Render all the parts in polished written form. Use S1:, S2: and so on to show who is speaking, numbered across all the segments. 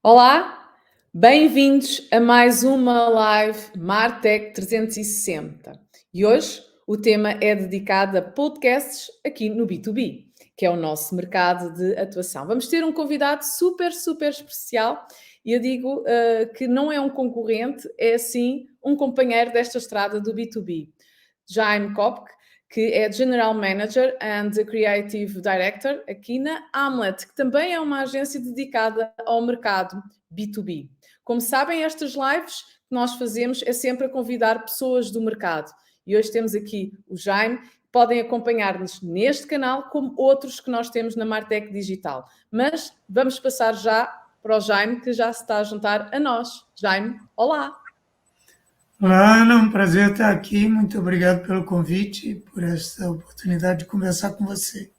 S1: Olá, bem-vindos a mais uma live Martech 360. E hoje o tema é dedicado a podcasts aqui no B2B, que é o nosso mercado de atuação. Vamos ter um convidado super especial e eu digo que não é um concorrente, é sim um companheiro desta estrada do B2B. Jaime Kopk, que é General Manager and Creative Director aqui na Hamlet, que também é uma agência dedicada ao mercado B2B. Como sabem, estas lives que nós fazemos é sempre a convidar pessoas do mercado. E hoje temos aqui o Jaime. Podem acompanhar-nos neste canal, como outros que nós temos na Martech Digital. Mas vamos passar já para o Jaime, que já se está a juntar a nós. Jaime, olá!
S2: Olá, Ana, um prazer estar aqui. Muito obrigado pelo convite e por essa oportunidade de conversar com você.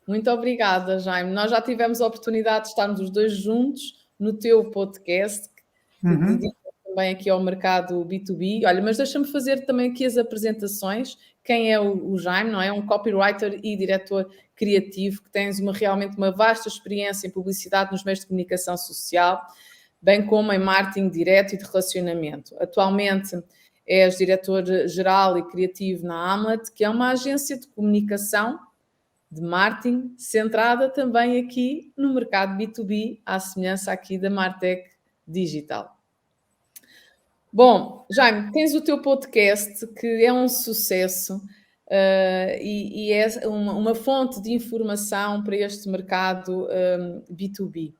S1: Muito obrigada, Jaime. Nós já tivemos a oportunidade de estarmos os dois juntos no teu podcast, que dedica também aqui ao mercado B2B. Olha, mas deixa-me fazer também aqui as apresentações. Quem é o Jaime, não é? Um copywriter e diretor criativo, que tens realmente uma vasta experiência em publicidade nos meios de comunicação social, bem como em marketing direto e de relacionamento. Atualmente és diretor-geral e criativo na Hamlet, que é uma agência de comunicação de marketing, centrada também aqui no mercado B2B, à semelhança aqui da Martech Digital. Bom, Jaime, tens o teu podcast que é um sucesso e é uma fonte de informação para este mercado B2B.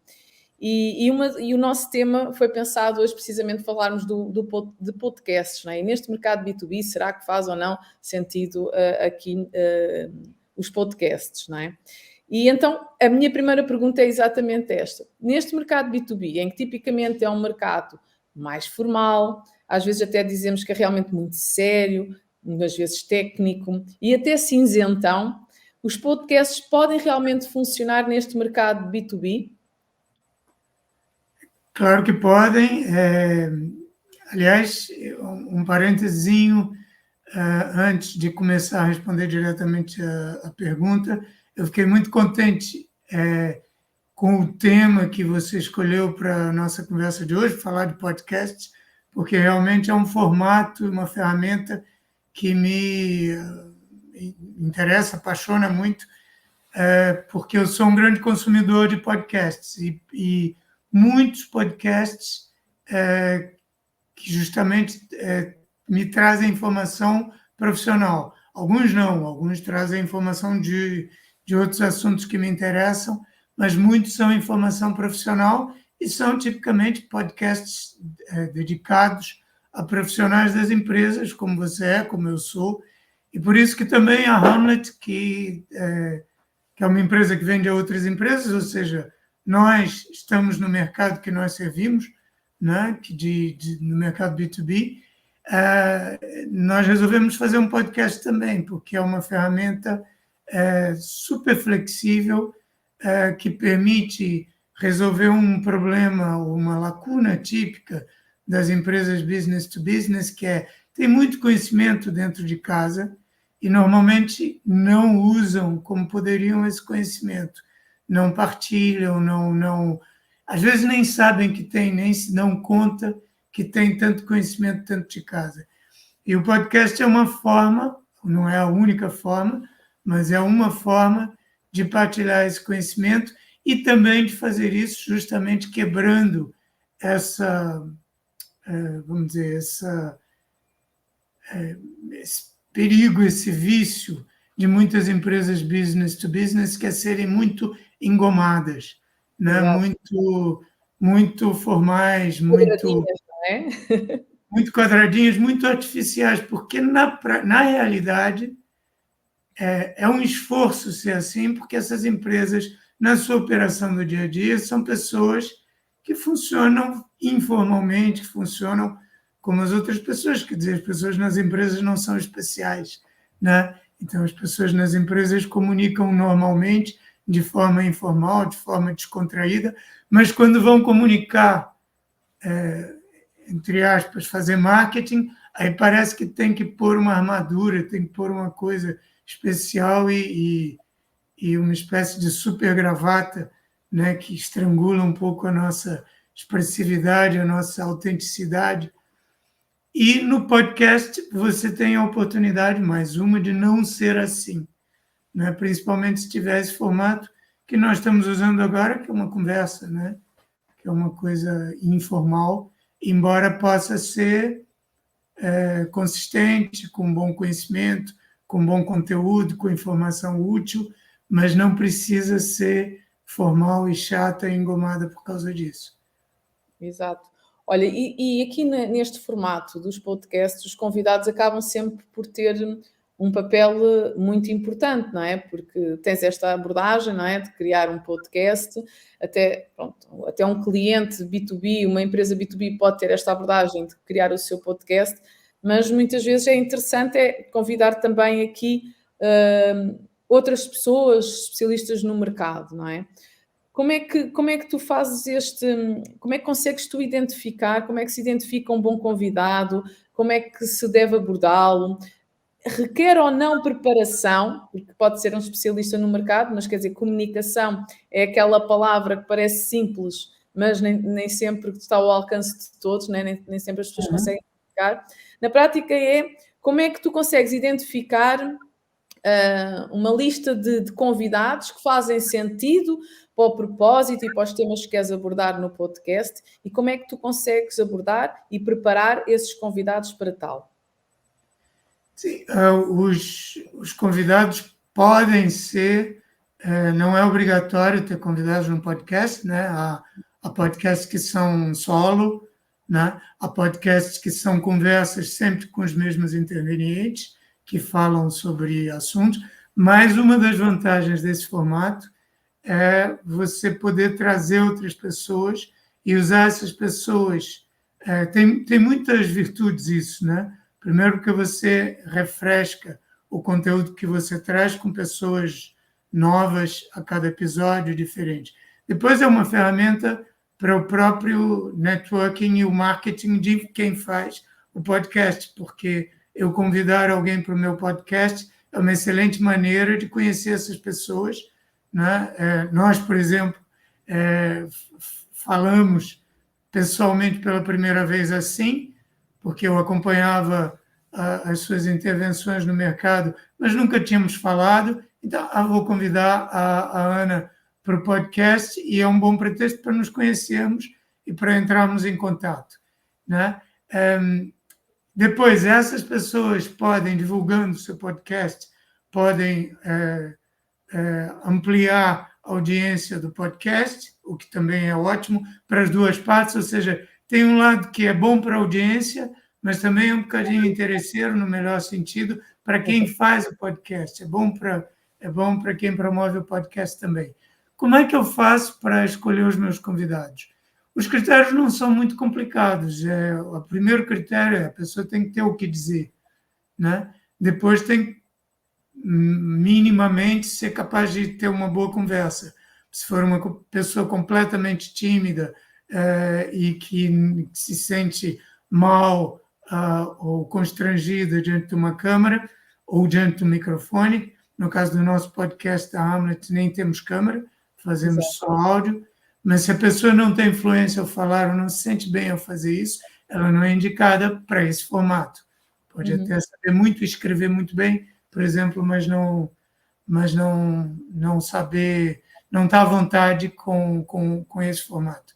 S1: E o nosso tema foi pensado hoje precisamente falarmos de podcasts, não é? E neste mercado B2B, será que faz ou não sentido aqui os podcasts, não é? E então, a minha primeira pergunta é exatamente esta. Neste mercado B2B, em que tipicamente é um mercado mais formal, às vezes até dizemos que é realmente muito sério, às vezes técnico e até cinzentão, os podcasts podem realmente funcionar neste mercado B2B?
S2: Claro que podem. Aliás, um parênteses antes de começar a responder diretamente a pergunta, eu fiquei muito contente com o tema que você escolheu para a nossa conversa de hoje, falar de podcasts, porque realmente é um formato, uma ferramenta que me interessa, apaixona muito, porque eu sou um grande consumidor de podcasts e muitos podcasts que justamente me trazem informação profissional. Alguns não, alguns trazem informação de outros assuntos que me interessam, mas muitos são informação profissional e são tipicamente podcasts dedicados a profissionais das empresas, como você é, como eu sou, e por isso que também a Hamlet, que é uma empresa que vende a outras empresas, ou seja, nós estamos no mercado que nós servimos, né, no mercado B2B, nós resolvemos fazer um podcast também, porque é uma ferramenta super flexível, que permite resolver um problema, uma lacuna típica das empresas business to business, que tem muito conhecimento dentro de casa, e normalmente não usam como poderiam esse conhecimento, não partilham, às vezes nem sabem que tem, nem se dão conta que tem tanto conhecimento dentro de casa. E o podcast é uma forma, não é a única forma, mas é uma forma de partilhar esse conhecimento e também de fazer isso justamente quebrando vamos dizer, esse perigo, esse vício de muitas empresas business to business, que é serem muito engomadas, né? Muito formais,
S1: Quadradinhas, não é?
S2: muito quadradinhas, muito artificiais, porque na realidade é um esforço ser assim, porque essas empresas, na sua operação do dia a dia, são pessoas que funcionam informalmente, que funcionam como as outras pessoas, quer dizer, as pessoas nas empresas não são especiais, né? Então, as pessoas nas empresas comunicam normalmente, de forma informal, de forma descontraída, mas quando vão comunicar, entre aspas, fazer marketing, aí parece que tem que pôr uma armadura, tem que pôr uma coisa especial e uma espécie de super gravata né, que estrangula um pouco a nossa expressividade, a nossa autenticidade. E no podcast você tem a oportunidade, mais uma, de não ser assim, né? Principalmente se tiver esse formato que nós estamos usando agora, que é uma conversa, né? Que é uma coisa informal, embora possa ser consistente, com bom conhecimento, com bom conteúdo, com informação útil, mas não precisa ser formal e chata e engomada por causa disso.
S1: Exato. Olha, e aqui neste formato dos podcasts, os convidados acabam sempre por ter um papel muito importante, não é? Porque tens esta abordagem, não é? De criar um podcast, até um cliente B2B, uma empresa B2B pode ter esta abordagem de criar o seu podcast, mas muitas vezes é interessante convidar também aqui outras pessoas, especialistas no mercado, não é? Como é que tu fazes como é que consegues tu identificar, como é que se identifica um bom convidado, como é que se deve abordá-lo? Requer ou não preparação, porque pode ser um especialista no mercado, mas quer dizer, comunicação é aquela palavra que parece simples, mas nem sempre está ao alcance de todos, né? Nem sempre as pessoas conseguem identificar. Na prática como é que tu consegues identificar uma lista de convidados que fazem sentido para o propósito e para os temas que queres abordar no podcast e como é que tu consegues abordar e preparar esses convidados para tal?
S2: Sim, os convidados podem ser, não é obrigatório ter convidados no podcast, né? Há podcasts que são solo, né? Há podcasts que são conversas sempre com os mesmos intervenientes, que falam sobre assuntos, mas uma das vantagens desse formato é você poder trazer outras pessoas e usar essas pessoas. Tem muitas virtudes isso, né? Primeiro que você refresca o conteúdo que você traz com pessoas novas a cada episódio diferente. Depois é uma ferramenta para o próprio networking e o marketing de quem faz o podcast, porque eu convidar alguém para o meu podcast é uma excelente maneira de conhecer essas pessoas, né? Nós, por exemplo, falamos pessoalmente pela primeira vez assim, porque eu acompanhava as suas intervenções no mercado, mas nunca tínhamos falado. Então, eu vou convidar a Ana para o podcast e é um bom pretexto para nos conhecermos e para entrarmos em contato, né? Depois, essas pessoas podem, divulgando o seu podcast, podem ampliar a audiência do podcast, o que também é ótimo para as duas partes, ou seja, tem um lado que é bom para a audiência, mas também é um bocadinho interesseiro, no melhor sentido, para quem faz o podcast. É bom para quem promove o podcast também. Como é que eu faço para escolher os meus convidados? Os critérios não são muito complicados. O primeiro critério é a pessoa tem que ter o que dizer, né? Depois tem que minimamente ser capaz de ter uma boa conversa. Se for uma pessoa completamente tímida e que se sente mal ou constrangida diante de uma câmera ou diante do microfone, no caso do nosso podcast da Hamlet, nem temos câmera, fazemos Exato. Só áudio, mas se a pessoa não tem influência ao falar ou não se sente bem ao fazer isso, ela não é indicada para esse formato. Pode até saber muito, escrever muito bem, por exemplo, mas não saber, não está à vontade com esse formato.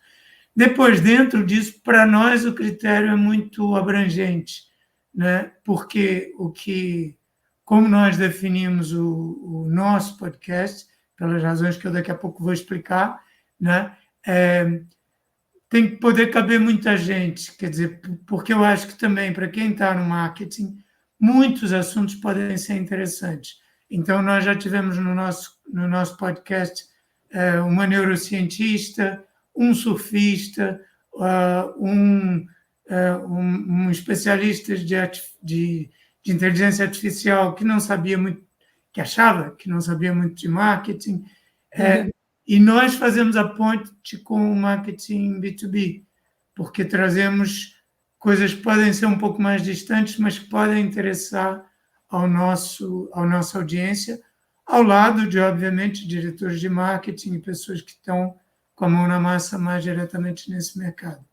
S2: Depois, dentro disso, para nós o critério é muito abrangente, né? Porque como nós definimos o nosso podcast, pelas razões que eu daqui a pouco vou explicar, né? Tem que poder caber muita gente, quer dizer, porque eu acho que também, para quem está no marketing, muitos assuntos podem ser interessantes. Então, nós já tivemos no nosso podcast uma neurocientista, um surfista, um especialista de inteligência artificial que não sabia muito, que achava que não sabia muito de marketing. E nós fazemos a ponte com o marketing B2B, porque trazemos coisas que podem ser um pouco mais distantes, mas que podem interessar à nossa audiência, ao lado de, obviamente, diretores de marketing e pessoas que estão com a mão na massa mais diretamente nesse mercado.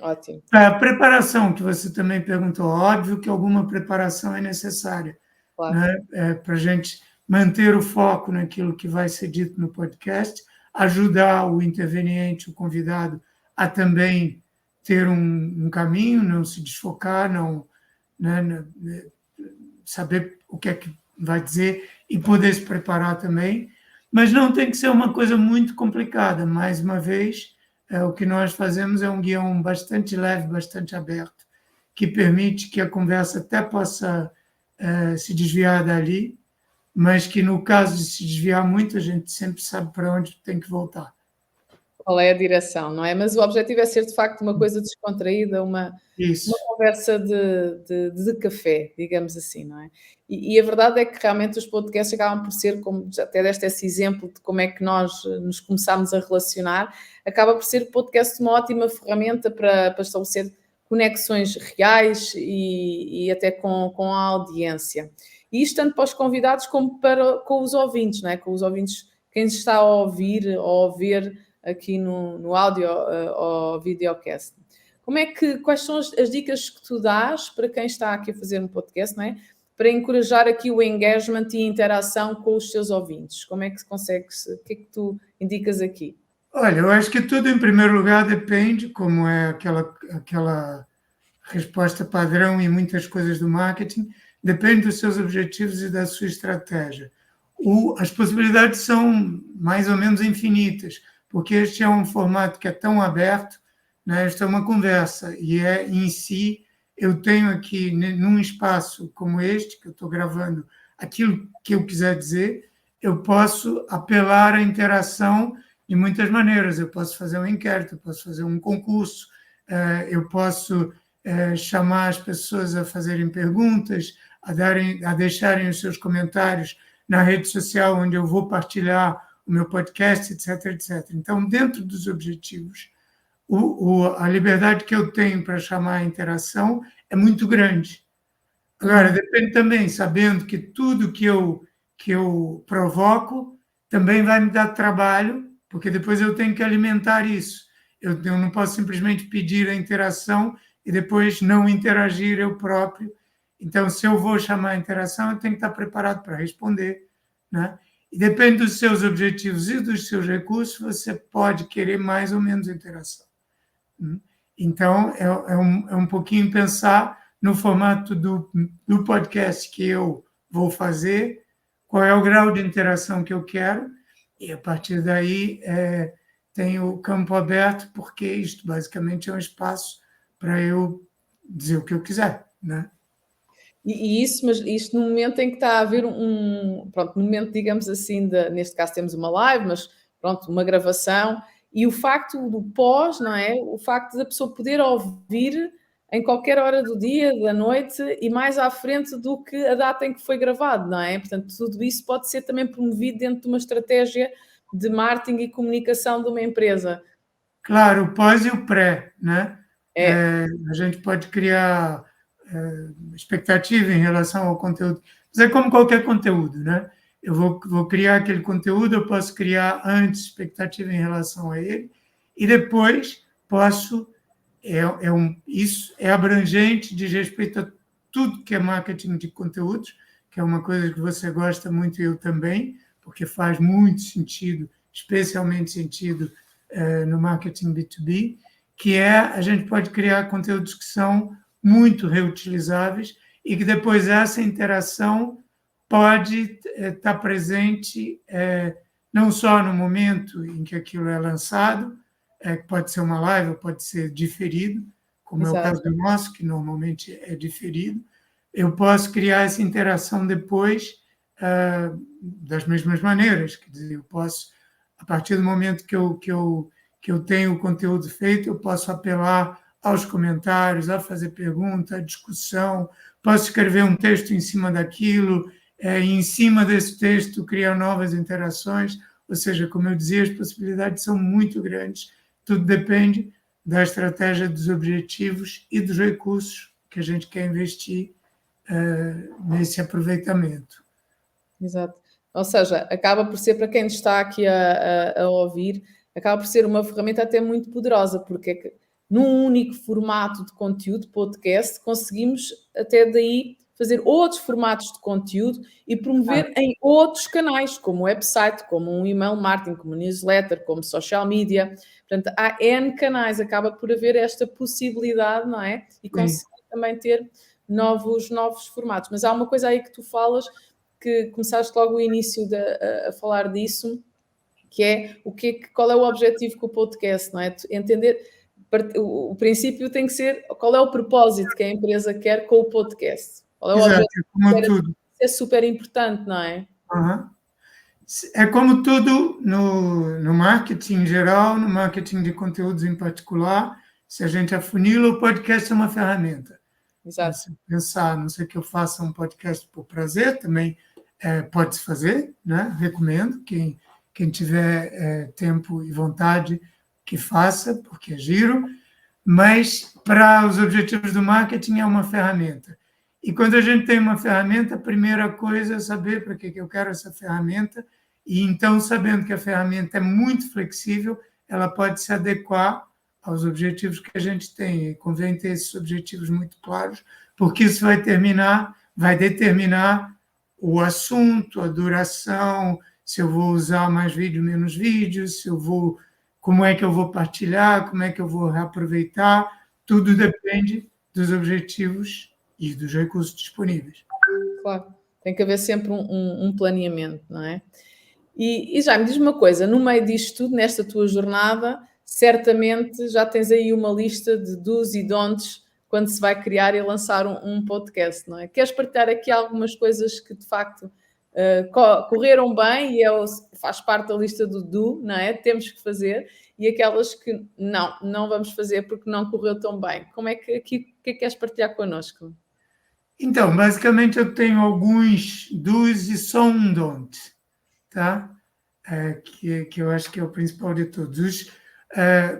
S1: Ótimo.
S2: A preparação, que você também perguntou, óbvio que alguma preparação é necessária,
S1: Claro.
S2: né? Para a gente manter o foco naquilo que vai ser dito no podcast, ajudar o interveniente, o convidado, a também ter um caminho, não se desfocar, não, né, saber o que é que vai dizer e poder se preparar também, mas não tem que ser uma coisa muito complicada. Mais uma vez, o que nós fazemos é um guião bastante leve, bastante aberto, que permite que a conversa até possa se desviar dali, mas que no caso de se desviar muito, a gente sempre sabe para onde tem que voltar.
S1: Qual é a direção, não é? Mas o objetivo é ser, de facto, uma coisa descontraída, uma conversa de café, digamos assim, não é? E a verdade é que realmente os podcasts acabam por ser, como até deste esse exemplo de como é que nós nos começámos a relacionar, acaba por ser o podcast uma ótima ferramenta para estabelecer conexões reais e até com a audiência. E isto tanto para os convidados como com os ouvintes, não é? Com os ouvintes, quem está a ouvir ou a ver aqui no áudio ou videocast. Quais são as dicas que tu dás para quem está aqui a fazer um podcast, não é? Para encorajar aqui o engagement e a interação com os seus ouvintes? Como é que se consegue? O que é que tu indicas aqui?
S2: Olha, eu acho que tudo, em primeiro lugar, depende, como é aquela resposta padrão em muitas coisas do marketing, depende dos seus objetivos e da sua estratégia. As possibilidades são mais ou menos infinitas, porque este é um formato que é tão aberto, né? Esta é uma conversa, e em si, eu tenho aqui, num espaço como este, que eu estou gravando, aquilo que eu quiser dizer, eu posso apelar à interação de muitas maneiras. Eu posso fazer um inquérito, eu posso fazer um concurso, eu posso chamar as pessoas a fazerem perguntas, a deixarem os seus comentários na rede social onde eu vou partilhar o meu podcast, etc, etc. Então, dentro dos objetivos, a liberdade que eu tenho para chamar a interação é muito grande. Agora, depende também, sabendo que tudo que eu provoco também vai me dar trabalho, porque depois eu tenho que alimentar isso. Eu não posso simplesmente pedir a interação e depois não interagir eu próprio. Então, se eu vou chamar a interação, eu tenho que estar preparado para responder, né? E depende dos seus objetivos e dos seus recursos, você pode querer mais ou menos interação. Então, é um pouquinho pensar no formato do podcast que eu vou fazer, qual é o grau de interação que eu quero, e a partir daí tem o campo aberto, porque isto basicamente é um espaço para eu dizer o que eu quiser, né?
S1: Mas isto no momento em que está a haver pronto, no momento, digamos assim, neste caso temos uma live, mas pronto, uma gravação, e o facto do pós, não é? O facto da pessoa poder ouvir em qualquer hora do dia, da noite e mais à frente do que a data em que foi gravado, não é? Portanto, tudo isso pode ser também promovido dentro de uma estratégia de marketing e comunicação de uma empresa.
S2: Claro, o pós e o pré, né?
S1: É.
S2: A gente pode criar expectativa em relação ao conteúdo, mas é como qualquer conteúdo, né? Eu vou criar aquele conteúdo, eu posso criar antes expectativa em relação a ele, e depois posso. Isso é abrangente, diz respeito a tudo que é marketing de conteúdos, que é uma coisa que você gosta muito e eu também, porque faz muito sentido, especialmente sentido no marketing B2B, que a gente pode criar conteúdos que são muito reutilizáveis e que depois essa interação pode estar presente não só no momento em que aquilo é lançado, que pode ser uma live ou pode ser diferido, como Exato. É o caso do nosso, que normalmente é diferido. Eu posso criar essa interação depois das mesmas maneiras, quer dizer, eu posso, a partir do momento que eu tenho o conteúdo feito, eu posso apelar aos comentários, a fazer pergunta, a discussão, posso escrever um texto em cima daquilo, e em cima desse texto criar novas interações, ou seja, como eu dizia, as possibilidades são muito grandes, tudo depende da estratégia, dos objetivos e dos recursos que a gente quer investir nesse aproveitamento.
S1: Exato. Ou seja, acaba por ser, para quem está aqui a ouvir, acaba por ser uma ferramenta até muito poderosa, porque é que num único formato de conteúdo, podcast, conseguimos até daí fazer outros formatos de conteúdo e promover em outros canais, como o website, como um email marketing, como newsletter, como social media. Portanto, há N canais, acaba por haver esta possibilidade, não é? E conseguir também ter novos formatos. Mas há uma coisa aí que tu falas, que começaste logo o início a falar disso, que é qual é o objetivo com o podcast, não é? Entender, o princípio tem que ser qual é o propósito que a empresa quer com o podcast. Qual é o
S2: Exato,
S1: objetivo?
S2: é como tudo.
S1: Isso é super importante, não é?
S2: Uhum. É como tudo no marketing em geral, no marketing de conteúdos em particular. Se a gente afunila, o podcast é uma ferramenta.
S1: Exato.
S2: Se pensar, a não ser que eu faça um podcast por prazer, também pode-se fazer, né? Recomendo. Quem tiver tempo e vontade, que faça, porque é giro. Mas, para os objetivos do marketing, é uma ferramenta. E quando a gente tem uma ferramenta, a primeira coisa é saber para que eu quero essa ferramenta. E então, sabendo que a ferramenta é muito flexível, ela pode se adequar aos objetivos que a gente tem. E convém ter esses objetivos muito claros, porque isso vai determinar o assunto, a duração, se eu vou usar mais vídeo, menos vídeo, como é que eu vou partilhar, como é que eu vou reaproveitar. Tudo depende dos objetivos e dos recursos disponíveis.
S1: Claro, tem que haver sempre um planeamento, não é? E já me diz uma coisa, no meio disto tudo, nesta tua jornada, certamente já tens aí uma lista de do's e don'ts quando se vai criar e lançar um podcast, não é? Queres partilhar aqui algumas coisas que de facto correram bem e faz parte da lista do do, não é? Temos que fazer, e aquelas que não vamos fazer porque não correu tão bem. Como é que aqui, o que é que queres partilhar connosco?
S2: Então, basicamente, eu tenho alguns do's e só um don't, tá? Que eu acho que é o principal de todos.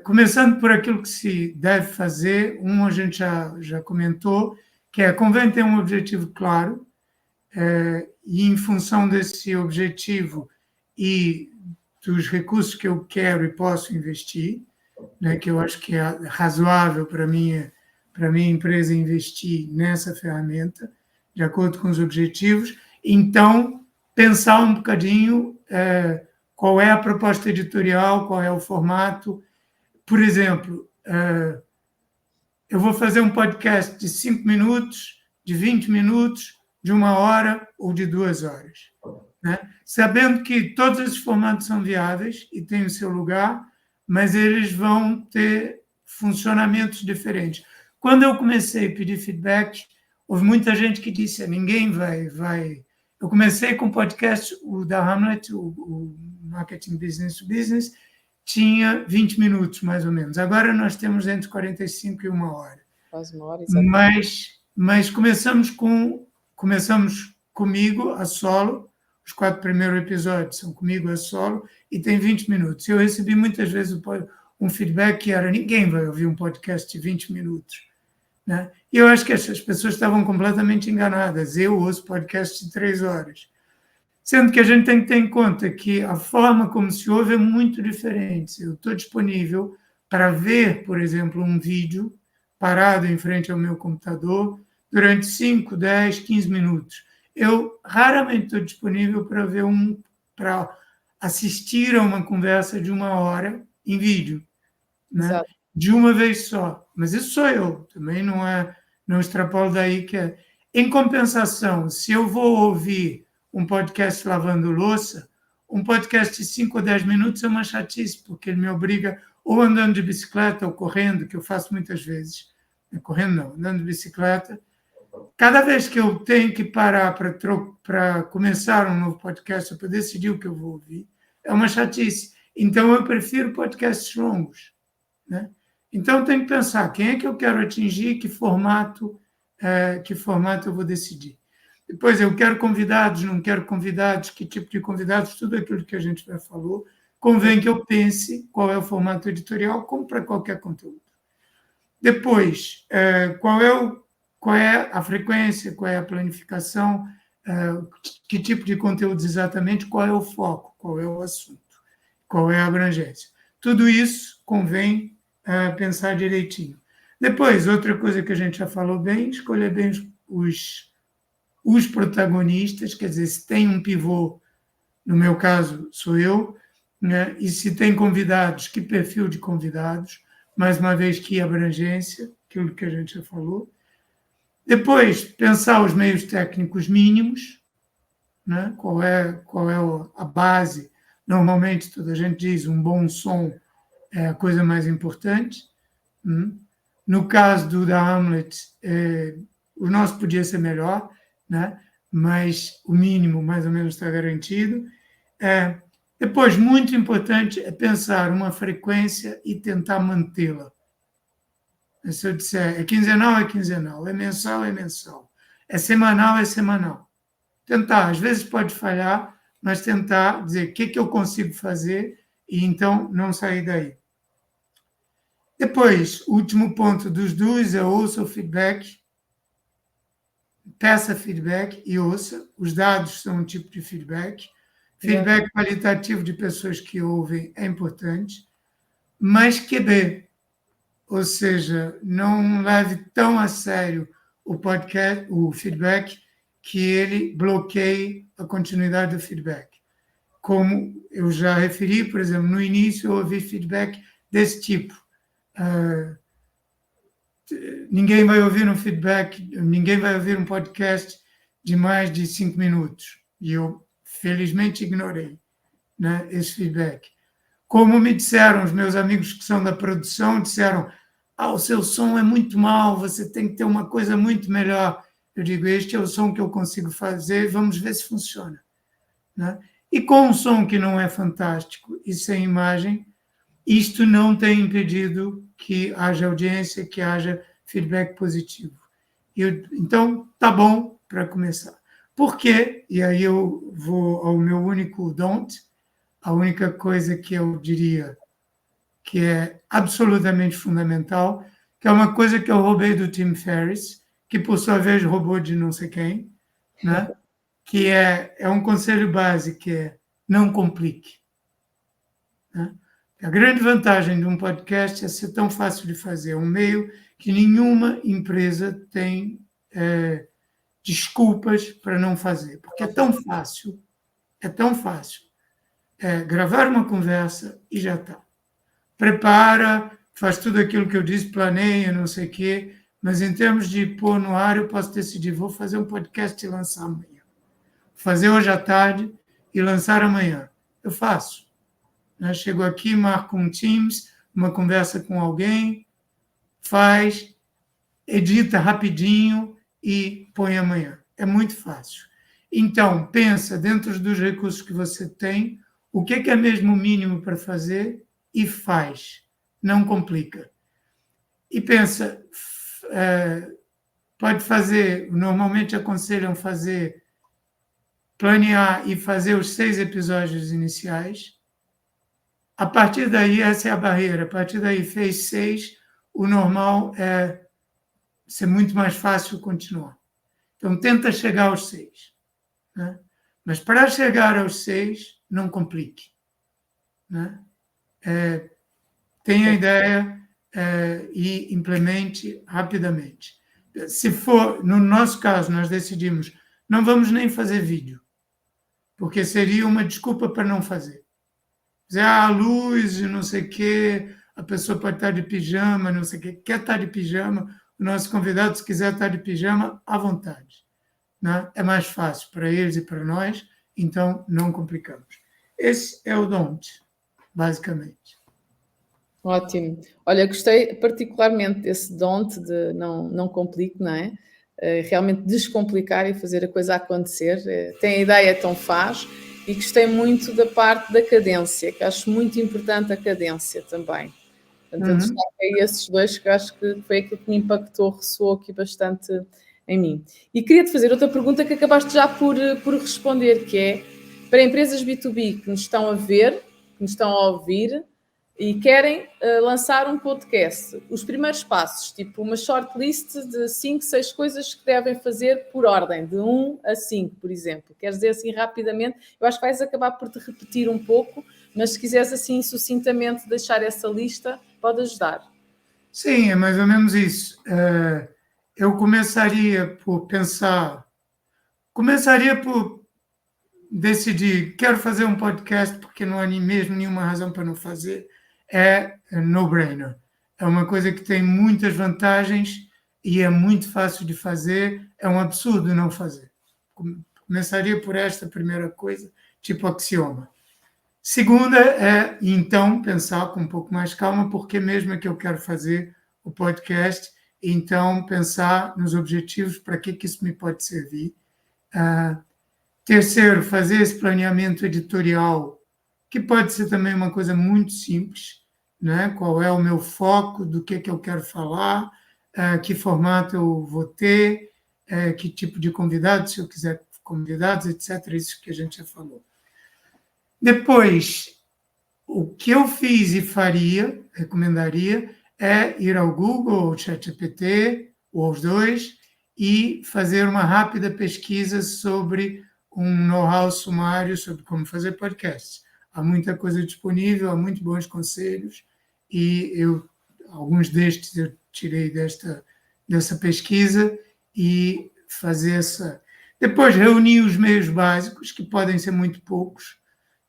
S2: Começando por aquilo que se deve fazer, a gente já comentou, que convém ter um objetivo claro, e em função desse objetivo e dos recursos que eu quero e posso investir, né, que eu acho que é razoável para a minha empresa investir nessa ferramenta, de acordo com os objetivos. Então, pensar um bocadinho qual é a proposta editorial, qual é o formato. Por exemplo, eu vou fazer um podcast de 5 minutos, de 20 minutos, de 1 hora ou de 2 horas. Né? Sabendo que todos esses formatos são viáveis e têm o seu lugar, mas eles vão ter funcionamentos diferentes. Quando eu comecei a pedir feedback, houve muita gente que disse: ninguém vai. Eu comecei com o podcast, o da Hamlet, o Marketing Business to Business, tinha 20 minutos, mais ou menos. Agora nós temos entre 45 e 1 hora.
S1: Quase 1 hora, exatamente.
S2: Mas começamos comigo, a solo. Os 4 primeiros episódios são comigo a solo e tem 20 minutos. Eu recebi muitas vezes um feedback que era: ninguém vai ouvir um podcast de 20 minutos. Né? E eu acho que essas pessoas estavam completamente enganadas. Eu ouço podcasts de 3 horas. Sendo que a gente tem que ter em conta que a forma como se ouve é muito diferente. Eu estou disponível para ver, por exemplo, um vídeo parado em frente ao meu computador durante 5, 10, 15 minutos. Eu raramente estou disponível para assistir a uma conversa de 1 hora em vídeo, né? De uma vez só. Mas isso sou eu, também não extrapolo daí que é. Em compensação, se eu vou ouvir um podcast lavando louça, um podcast de 5 ou 10 minutos é uma chatice, porque ele me obriga ou andando de bicicleta ou correndo, que eu faço muitas vezes. Correndo não, andando de bicicleta. Cada vez que eu tenho que parar para começar um novo podcast, para decidir o que eu vou ouvir, é uma chatice. Então, eu prefiro podcasts longos. Né? Então, tem que pensar quem é que eu quero atingir, que formato eu vou decidir. Depois, eu quero convidados, não quero convidados, que tipo de convidados, tudo aquilo que a gente já falou. Convém que eu pense qual é o formato editorial, como para qualquer conteúdo. Depois, qual é a frequência, qual é a planificação. que tipo de conteúdos exatamente, qual é o foco, qual é o assunto, qual é a abrangência. Tudo isso convém pensar direitinho. Depois, outra coisa que a gente já falou bem, escolher bem os protagonistas, quer dizer, se tem um pivô, no meu caso sou eu, né? E se tem convidados, que perfil de convidados, mais uma vez que abrangência, aquilo que a gente já falou. Depois, pensar os meios técnicos mínimos, né? Qual é a base. Normalmente, toda a gente diz, um bom som é a coisa mais importante. No caso da Hamlet, o nosso podia ser melhor, né? Mas o mínimo, mais ou menos, está garantido. Depois, muito importante é pensar uma frequência e tentar mantê-la. Se eu disser é quinzenal, é mensal, é semanal, é semanal. Tentar, às vezes pode falhar, mas tentar dizer o que eu consigo fazer e então não sair daí. Depois, o último ponto dos dois é ouça o feedback, peça feedback e ouça. Os dados são um tipo de feedback. Feedback qualitativo de pessoas que ouvem é importante, mas QB, ou seja, não leve tão a sério o podcast, o feedback, que ele bloqueie a continuidade do feedback. Como eu já referi, por exemplo, no início eu ouvi feedback desse tipo. Ninguém vai ouvir um feedback, ninguém vai ouvir um podcast de mais de 5 minutos. E eu, felizmente, ignorei, né, esse feedback. Como me disseram os meus amigos que são da produção, disseram, o seu som é muito mau, você tem que ter uma coisa muito melhor. Eu digo, este é o som que eu consigo fazer, vamos ver se funciona. Né? E com um som que não é fantástico e sem imagem, isto não tem impedido que haja audiência, que haja feedback positivo. Então, tá bom para começar. Por quê? E aí eu vou ao meu único don't, a única coisa que eu diria que é absolutamente fundamental, que é uma coisa que eu roubei do Tim Ferriss, que por sua vez roubou de não sei quem, né? Que é um conselho básico, que é não complique. Né? A grande vantagem de um podcast é ser tão fácil de fazer, é um meio que nenhuma empresa tem desculpas para não fazer, porque é tão fácil, gravar uma conversa e já está. Prepara, faz tudo aquilo que eu disse, planeia, não sei o quê, mas em termos de pôr no ar, eu posso decidir, vou fazer um podcast e lançar amanhã. Fazer hoje à tarde e lançar amanhã. Eu faço. Chego aqui, marco um Teams, uma conversa com alguém, faz, edita rapidinho e põe amanhã. É muito fácil. Então, pensa dentro dos recursos que você tem, o que é mesmo o mínimo para fazer e faz. Não complica. E pensa, pode fazer, normalmente aconselham planear e fazer os 6 episódios iniciais. A partir daí, essa é a barreira. A partir daí, fez 6, o normal é ser muito mais fácil continuar. Então, tenta chegar aos 6. Né? Mas para chegar aos 6, não complique. Né? Tenha ideia e implemente rapidamente. Se for, no nosso caso, nós decidimos, não vamos nem fazer vídeo, porque seria uma desculpa para não fazer. Dizer, a luz, não sei o quê, a pessoa pode estar de pijama, não sei o quê, quer estar de pijama, o nosso convidado, se quiser estar de pijama, à vontade. Né? É mais fácil para eles e para nós, então não complicamos. Esse é o don't, basicamente.
S1: Ótimo. Olha, gostei particularmente desse don't de não complique, não é? Realmente descomplicar e fazer a coisa acontecer. Tem a ideia, então faz. E gostei muito da parte da cadência, que acho muito importante a cadência também. Portanto, eu destaquei esses dois que eu acho que foi aquilo que me impactou, ressoou aqui bastante em mim. E queria-te fazer outra pergunta que acabaste já por responder, que é, para empresas B2B que nos estão a ver, que nos estão a ouvir, e querem lançar um podcast. Os primeiros passos, tipo uma shortlist de 5, 6 coisas que devem fazer por ordem, de 1 a 5, por exemplo. Queres dizer assim rapidamente? Eu acho que vais acabar por te repetir um pouco, mas se quiseres assim sucintamente deixar essa lista, pode ajudar.
S2: Sim, é mais ou menos isso. Eu começaria por decidir, quero fazer um podcast porque não há nem mesmo nenhuma razão para não fazer, é no-brainer. É uma coisa que tem muitas vantagens e é muito fácil de fazer, é um absurdo não fazer. Começaria por esta primeira coisa, tipo axioma. Segunda é, então, pensar com um pouco mais calma, porque mesmo é que eu quero fazer o podcast, então pensar nos objetivos, para que isso me pode servir. Terceiro, fazer esse planeamento editorial, que pode ser também uma coisa muito simples, né? Qual é o meu foco, do que eu quero falar, que formato eu vou ter, que tipo de convidados, se eu quiser convidados, etc. Isso que a gente já falou. Depois, o que eu fiz e faria, recomendaria, é ir ao Google, ou ChatGPT, ou aos dois, e fazer uma rápida pesquisa sobre um know-how sumário sobre como fazer podcast. Há muita coisa disponível, há muito bons conselhos, e alguns destes eu tirei dessa pesquisa e fazer essa... Depois reunir os meios básicos, que podem ser muito poucos,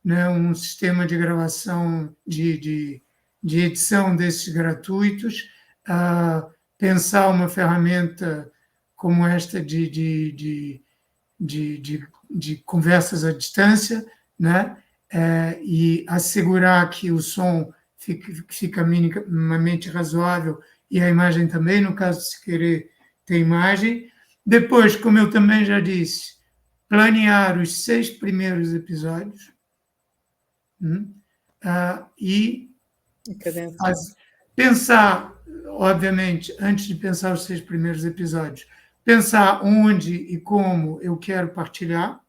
S2: né, um sistema de gravação, de edição desses gratuitos, pensar uma ferramenta como esta de conversas à distância, né, e assegurar que o som fica minimamente razoável e a imagem também, no caso de se querer ter imagem. Depois, como eu também já disse, planear os 6 primeiros episódios, e pensar, obviamente, antes de pensar os 6 primeiros episódios, pensar onde e como eu quero partilhar,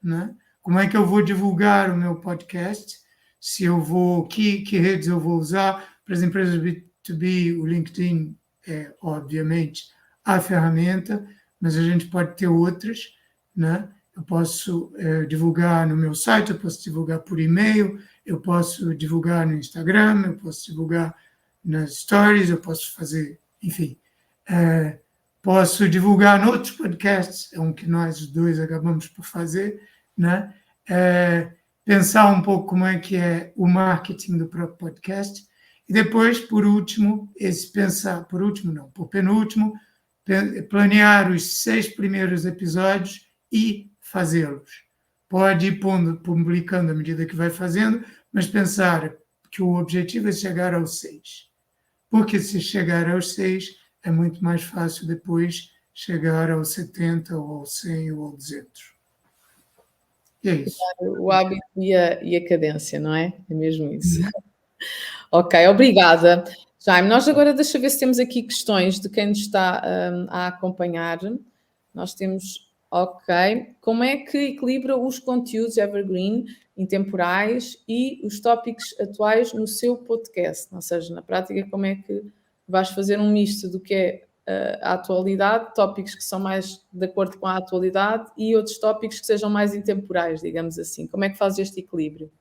S2: né? Como é que eu vou divulgar o meu podcast, se eu vou, que redes eu vou usar. Para as empresas B2B, o LinkedIn é, obviamente, a ferramenta, mas a gente pode ter outras, né? Eu posso divulgar no meu site, eu posso divulgar por e-mail, eu posso divulgar no Instagram, eu posso divulgar nas stories, eu posso fazer, enfim. Posso divulgar em outros podcasts, é um que nós dois acabamos por fazer, né? Pensar um pouco como é que é o marketing do próprio podcast. E depois, por último, por penúltimo, planear os 6 primeiros episódios e fazê-los. Pode ir publicando à medida que vai fazendo, mas pensar que o objetivo é chegar aos 6. Porque se chegar aos 6, é muito mais fácil depois chegar aos 70, ou aos 100, ou aos 200. E é isso.
S1: O hábito e a cadência, não é? É mesmo isso. Ok, obrigada. Jaime, nós agora deixa ver se temos aqui questões de quem nos está a acompanhar. Nós temos, ok. Como é que equilibra os conteúdos evergreen, intemporais e os tópicos atuais no seu podcast? Ou seja, na prática, como é que vais fazer um misto do que é a atualidade, tópicos que são mais de acordo com a atualidade e outros tópicos que sejam mais intemporais, digamos assim. Como é que fazes este equilíbrio?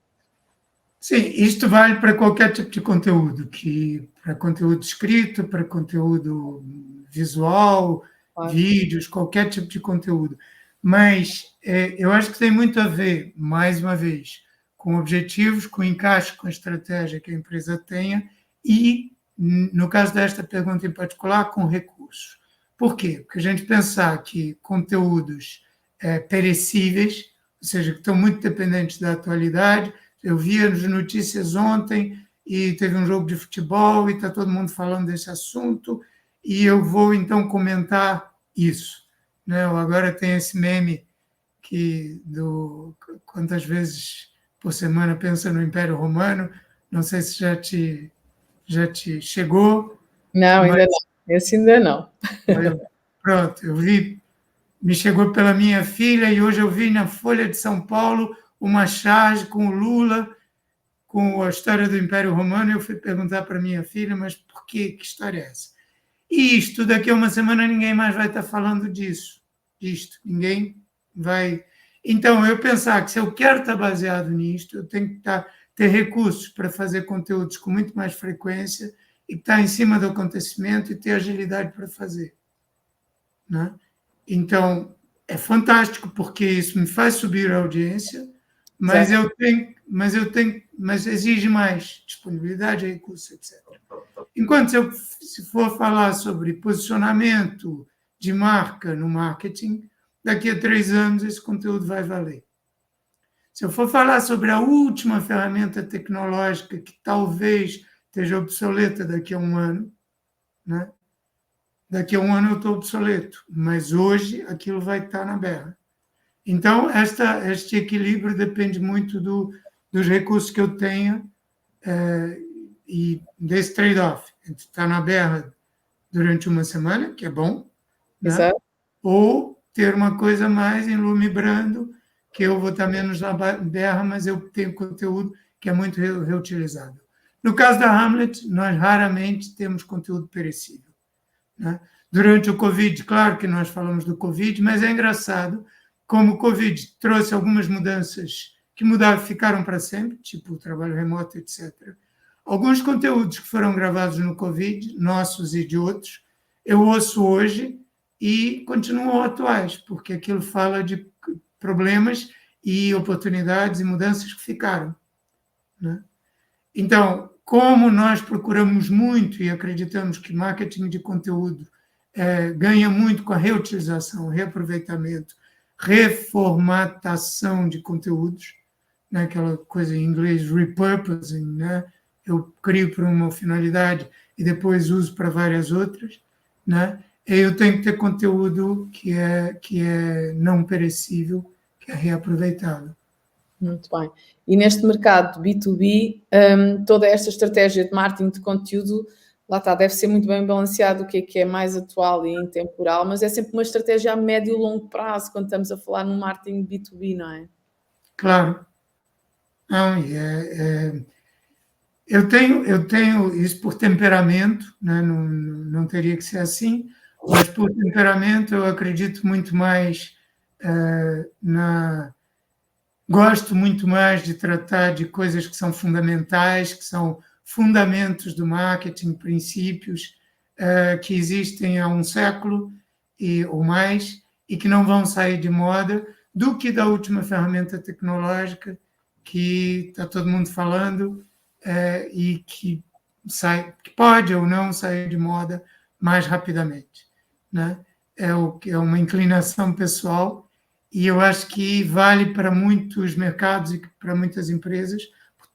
S2: Sim, isto vale para qualquer tipo de conteúdo, para conteúdo escrito, para conteúdo visual, claro, vídeos, qualquer tipo de conteúdo. Mas eu acho que tem muito a ver, mais uma vez, com objetivos, com encaixe com a estratégia que a empresa tenha e, no caso desta pergunta em particular, com recursos. Por quê? Porque a gente pensar que conteúdos perecíveis, ou seja, que estão muito dependentes da atualidade. Eu vi as notícias ontem e teve um jogo de futebol e está todo mundo falando desse assunto e eu vou, então, comentar isso. Né? Agora tem esse meme quantas vezes por semana pensa no Império Romano, não sei se já te chegou.
S1: Não, ainda não. Esse ainda não.
S2: Pronto, eu vi, me chegou pela minha filha e hoje eu vi na Folha de São Paulo uma charge com o Lula com a história do Império Romano, eu fui perguntar para minha filha, mas por quê? Que história é essa? E isto, daqui a uma semana, ninguém mais vai estar falando disto. Ninguém vai... Então, eu pensar que se eu quero estar baseado nisto, eu tenho que ter recursos para fazer conteúdos com muito mais frequência e estar em cima do acontecimento e ter agilidade para fazer. Né? Então, é fantástico, porque isso me faz subir a audiência, mas mas exige mais disponibilidade, recursos, etc. Enquanto se for falar sobre posicionamento de marca no marketing, daqui a 3 anos esse conteúdo vai valer. Se eu for falar sobre a última ferramenta tecnológica que talvez esteja obsoleta daqui a um ano, né? Daqui a um ano eu estou obsoleto, mas hoje aquilo vai estar na berra. Então, este equilíbrio depende muito dos recursos que eu tenho e desse trade-off, entre estar na berra durante uma semana, que é bom, né? Ou ter uma coisa mais em lume brando, que eu vou estar menos na berra, mas eu tenho conteúdo que é muito reutilizável. No caso da Hamlet, nós raramente temos conteúdo perecível. Né? Durante o Covid, claro que nós falamos do Covid, mas é engraçado como o Covid trouxe algumas mudanças que ficaram para sempre, tipo o trabalho remoto, etc. Alguns conteúdos que foram gravados no Covid, nossos e de outros, eu ouço hoje e continuam atuais, porque aquilo fala de problemas e oportunidades e mudanças que ficaram. Né? Então, como nós procuramos muito e acreditamos que marketing de conteúdo ganha muito com a reutilização, reaproveitamento, reformatação de conteúdos, né? Aquela coisa em inglês, repurposing, né? Eu crio para uma finalidade e depois uso para várias outras, né? Eu tenho que ter conteúdo que é não perecível, que é reaproveitável.
S1: Muito bem. E neste mercado B2B, toda esta estratégia de marketing de conteúdo, lá está, deve ser muito bem balanceado o que é mais atual e intemporal, mas é sempre uma estratégia a médio e longo prazo, quando estamos a falar no marketing B2B, não é?
S2: Claro. Não, eu tenho isso por temperamento, né? Não teria que ser assim, mas por temperamento eu acredito muito mais gosto muito mais de tratar de coisas que são fundamentais, que são fundamentos do marketing, princípios que existem há um século ou mais e que não vão sair de moda, do que da última ferramenta tecnológica que está todo mundo falando e que pode ou não sair de moda mais rapidamente. Né? É uma inclinação pessoal e eu acho que vale para muitos mercados e para muitas empresas,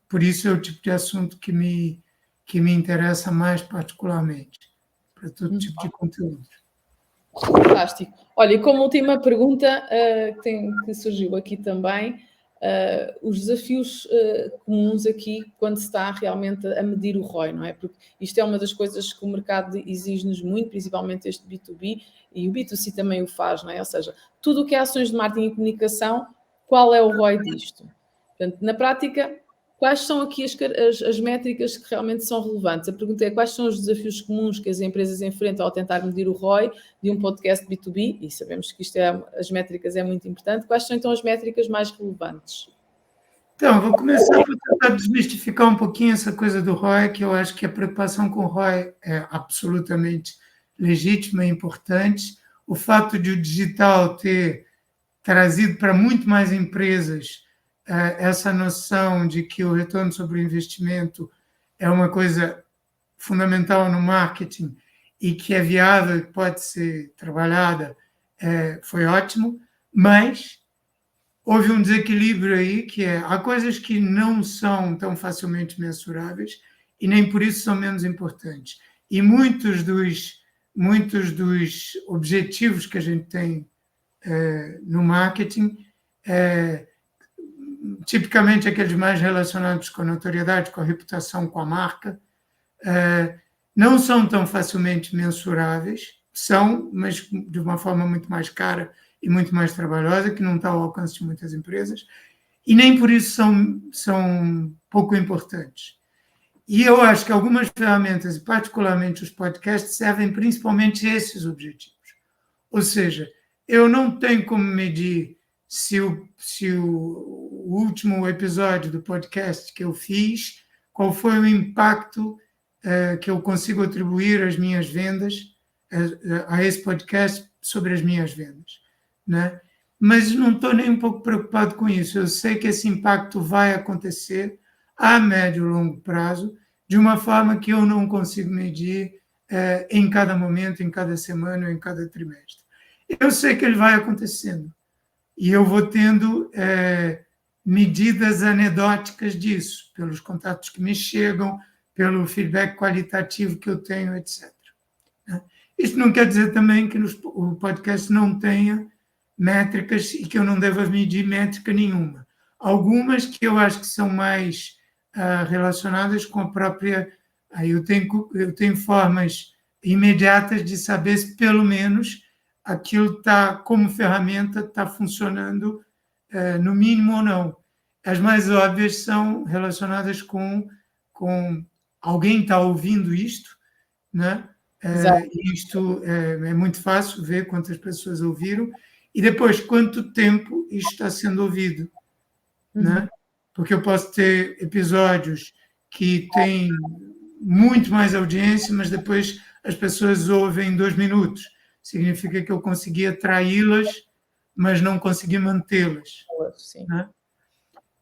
S2: por isso é o tipo de assunto que me interessa mais particularmente, para todo tipo de conteúdo.
S1: Fantástico. Olha, e como última pergunta que surgiu aqui também, os desafios comuns aqui quando se está realmente a medir o ROI, não é? Porque isto é uma das coisas que o mercado exige-nos muito, principalmente este B2B, e o B2C também o faz, não é? Ou seja, tudo o que é ações de marketing e comunicação, qual é o ROI disto? Portanto, na prática, quais são aqui as métricas que realmente são relevantes? A pergunta é quais são os desafios comuns que as empresas enfrentam ao tentar medir o ROI de um podcast B2B, e sabemos que as métricas é muito importante. Quais são então as métricas mais relevantes?
S2: Então, vou começar por tentar desmistificar um pouquinho essa coisa do ROI, que eu acho que a preocupação com o ROI é absolutamente legítima e importante. O fato de o digital ter trazido para muito mais empresas essa noção de que o retorno sobre o investimento é uma coisa fundamental no marketing e que é viável e pode ser trabalhada, foi ótimo, mas houve um desequilíbrio aí, que há coisas que não são tão facilmente mensuráveis e nem por isso são menos importantes. E muitos dos objetivos que a gente tem no marketing, tipicamente aqueles mais relacionados com a notoriedade, com a reputação, com a marca, não são tão facilmente mensuráveis, são, mas de uma forma muito mais cara e muito mais trabalhosa, que não está ao alcance de muitas empresas. e nem por isso são pouco importantes. E eu acho que algumas ferramentas, e particularmente os podcasts, servem principalmente a esses objetivos. Ou seja, eu não tenho como medir se o último episódio do podcast que eu fiz, qual foi o impacto que eu consigo atribuir às minhas vendas, a esse podcast sobre as minhas vendas, né? Mas não estou nem um pouco preocupado com isso. Eu sei que esse impacto vai acontecer a médio e longo prazo, de uma forma que eu não consigo medir em cada momento, em cada semana ou em cada trimestre. Eu sei que ele vai acontecendo e eu vou tendo medidas anedóticas disso, pelos contatos que me chegam, pelo feedback qualitativo que eu tenho, etc. Isso não quer dizer também que o podcast não tenha métricas e que eu não deva medir métrica nenhuma. Algumas que eu acho que são mais relacionadas com a própria... Eu tenho formas imediatas de saber se, pelo menos, aquilo está, como ferramenta, está funcionando no mínimo ou não. As mais óbvias são relacionadas com alguém está ouvindo isto, né? Isto é muito fácil ver quantas pessoas ouviram e depois quanto tempo isto está sendo ouvido, né? Porque eu posso ter episódios que têm muito mais audiência, mas depois as pessoas ouvem 2 minutos. Significa que eu consegui atraí-las, mas não consegui mantê-las. Né?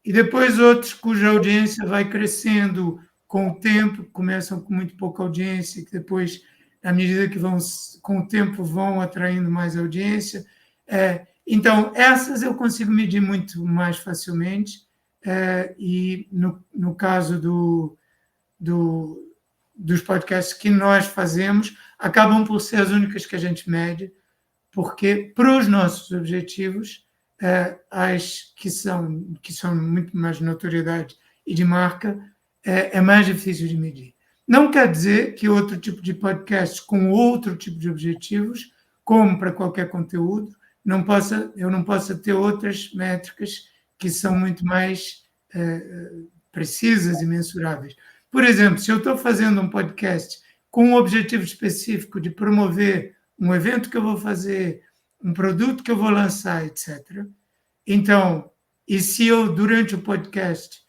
S2: E depois outros cuja audiência vai crescendo com o tempo, começam com muito pouca audiência, que depois, à medida que vão, com o tempo, vão atraindo mais audiência. Então, essas eu consigo medir muito mais facilmente, e no caso dos podcasts que nós fazemos, acabam por ser as únicas que a gente mede, porque para os nossos objetivos, as que são muito mais de notoriedade e de marca, é mais difícil de medir. Não quer dizer que outro tipo de podcasts com outro tipo de objetivos, como para qualquer conteúdo, eu não possa ter outras métricas que são muito mais precisas e mensuráveis. Por exemplo, se eu estou fazendo um podcast com um objetivo específico de promover um evento que eu vou fazer, um produto que eu vou lançar, etc. Então, e se eu, durante o podcast,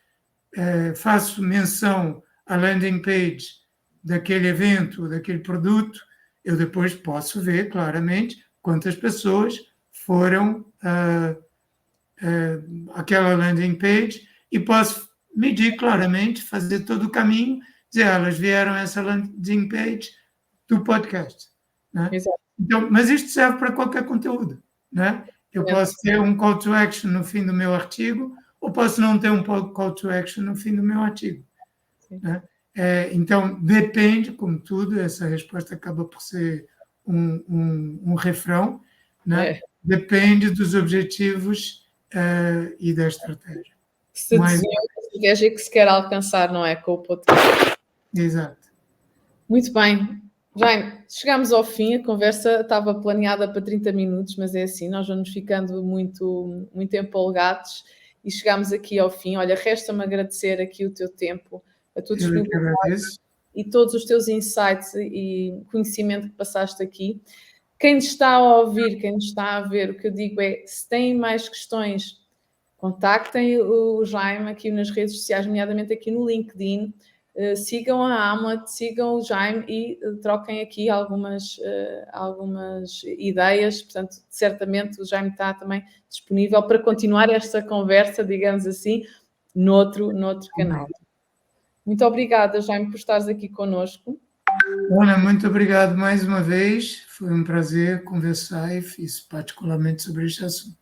S2: faço menção à landing page daquele evento, daquele produto, eu depois posso ver claramente quantas pessoas foram àquela landing page e posso medir claramente, fazer todo o caminho, dizer, elas vieram a essa landing page do podcast. Né? Então, mas isto serve para qualquer conteúdo. Né? Eu posso ter um call to action no fim do meu artigo, ou posso não ter um call to action no fim do meu artigo. Né? Então, depende, como tudo, essa resposta acaba por ser um refrão, né? Depende dos objetivos e da estratégia.
S1: Se desenha uma estratégia que se quer alcançar, não é? Com o podcast.
S2: Exato.
S1: Muito bem. Jaime, chegamos ao fim, a conversa estava planeada para 30 minutos, mas é assim, nós vamos ficando muito, muito empolgados e chegamos aqui ao fim. Olha, resta-me agradecer aqui o teu tempo, a tua disponibilidade e todos os teus insights e conhecimento que passaste aqui. Quem está a ouvir, quem está a ver, o que eu digo é, se têm mais questões, contactem o Jaime aqui nas redes sociais, nomeadamente aqui no LinkedIn. Sigam a Hamlet, sigam o Jaime e troquem aqui algumas ideias. Portanto, certamente o Jaime está também disponível para continuar esta conversa, digamos assim, noutro canal. Muito obrigada, Jaime, por estares aqui connosco.
S2: Ana, muito obrigado mais uma vez. Foi um prazer conversar e fiz particularmente sobre este assunto.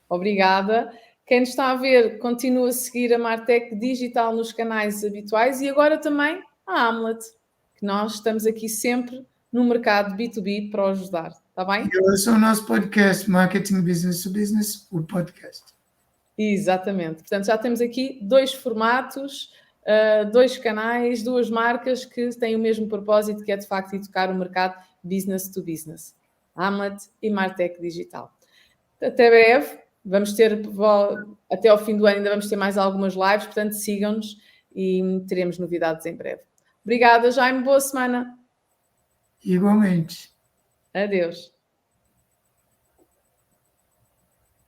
S1: Obrigada. Quem nos está a ver, continua a seguir a Martech Digital nos canais habituais e agora também a Hamlet, que nós estamos aqui sempre no mercado B2B para o ajudar. Está bem?
S2: E esse é o nosso podcast, Marketing Business to Business, o podcast.
S1: Exatamente. Portanto, já temos aqui 2 formatos, 2 canais, 2 marcas que têm o mesmo propósito, que é de facto educar o mercado business to business. Hamlet e Martech Digital. Até breve. Vamos ter, até ao fim do ano, ainda vamos ter mais algumas lives, portanto, sigam-nos e teremos novidades em breve. Obrigada, Jaime. Boa semana.
S2: Igualmente.
S1: Adeus.